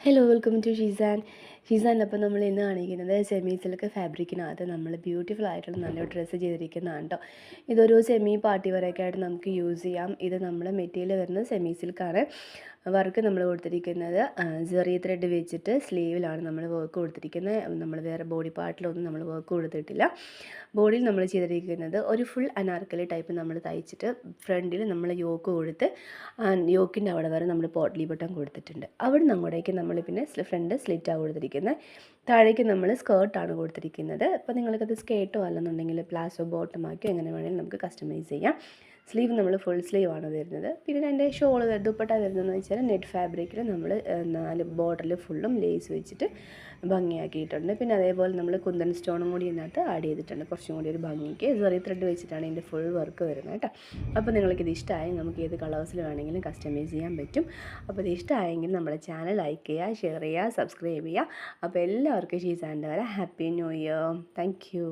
Hello welcome to ഷീസാനിലപ്പോൾ നമ്മൾ ഇന്ന് കാണിക്കുന്നത് സെമി സിൽക്ക് ഫാബ്രിക്കിനകത്ത് നമ്മൾ ബ്യൂട്ടിഫുൾ ആയിട്ടുള്ള നല്ലൊരു ഡ്രസ്സ് ചെയ്തിരിക്കുന്നതാണ് കേട്ടോ. ഇതൊരു സെമി പാർട്ടി വെയറൊക്കെ ആയിട്ട് നമുക്ക് യൂസ് ചെയ്യാം. ഇത് നമ്മുടെ മെറ്റീരിയൽ വരുന്നത് സെമി സിൽക്കാണ്. വർക്ക് നമ്മൾ കൊടുത്തിരിക്കുന്നത് ചെറിയ ത്രെഡ് വെച്ചിട്ട് സ്ലീവിലാണ് നമ്മൾ വർക്ക് കൊടുത്തിരിക്കുന്നത്. നമ്മൾ വേറെ ബോഡി പാർട്ടിലൊന്നും നമ്മൾ വർക്ക് കൊടുത്തിട്ടില്ല. ബോഡിയിൽ നമ്മൾ ചെയ്തിരിക്കുന്നത് ഒരു ഫുൾ അനാർക്കലി ടൈപ്പ് നമ്മൾ തയ്ച്ചിട്ട് ഫ്രണ്ടിൽ നമ്മൾ യോക്ക് കൊടുത്ത് യോക്കിൻ്റെ അവിടെ വരെ നമ്മൾ പോട്ട്ലി ബട്ടൺ കൊടുത്തിട്ടുണ്ട്. അവിടെ നിന്ന് അങ്ങോട്ടേക്ക് നമ്മൾ പിന്നെ ഫ്രണ്ട് സ്ലിറ്റാണ് കൊടുത്തിരിക്കുന്നത്. താഴേക്ക് നമ്മൾ സ്കേർട്ടാണ് കൊടുത്തിരിക്കുന്നത്. അപ്പോൾ നിങ്ങൾക്കത് സ്കേർട്ടോ അല്ലെന്നുണ്ടെങ്കിൽ പ്ലാസോ ബോട്ടം ആക്കിയോ എങ്ങനെ വേണമെങ്കിലും നമുക്ക് കസ്റ്റമൈസ് ചെയ്യാം. സ്ലീവ് നമ്മൾ ഫുൾ സ്ലീവ് ആണ് വരുന്നത്. പിന്നെ എൻ്റെ ഷോൾ ദുപ്പട്ട വരുന്നതെന്ന് വെച്ചാൽ നെറ്റ് ഫാബ്രിക്കിൽ നമ്മൾ 4 ബോർഡറിൽ ഫുള്ളും ലേസ് വെച്ചിട്ട് ഭംഗിയാക്കിയിട്ടുണ്ട്. പിന്നെ അതേപോലെ നമ്മൾ കുന്തൻ സ്റ്റോണും കൂടി ഇതിനകത്ത് ആഡ് ചെയ്തിട്ടുണ്ട്, കുറച്ചും കൂടി ഒരു ഭംഗിക്ക്. ചെറിയ ത്രെഡ് വെച്ചിട്ടാണ് ഇതിൻ്റെ ഫുൾ വർക്ക് വരുന്നത് കേട്ടോ. അപ്പോൾ നിങ്ങൾക്കിത് ഇഷ്ടമായി നമുക്ക് ഏത് കളേഴ്സിൽ വേണമെങ്കിലും കസ്റ്റമൈസ് ചെയ്യാൻ പറ്റും. അപ്പോൾ ഇത് ഇഷ്ടമായെങ്കിൽ നമ്മുടെ ചാനൽ ലൈക്ക് ചെയ്യുക, ഷെയർ ചെയ്യുക, സബ്സ്ക്രൈബ് ചെയ്യുക. അപ്പോൾ എല്ലാവർക്കും ഷീസാൻ്റെ വരെ happy new year. Thank you.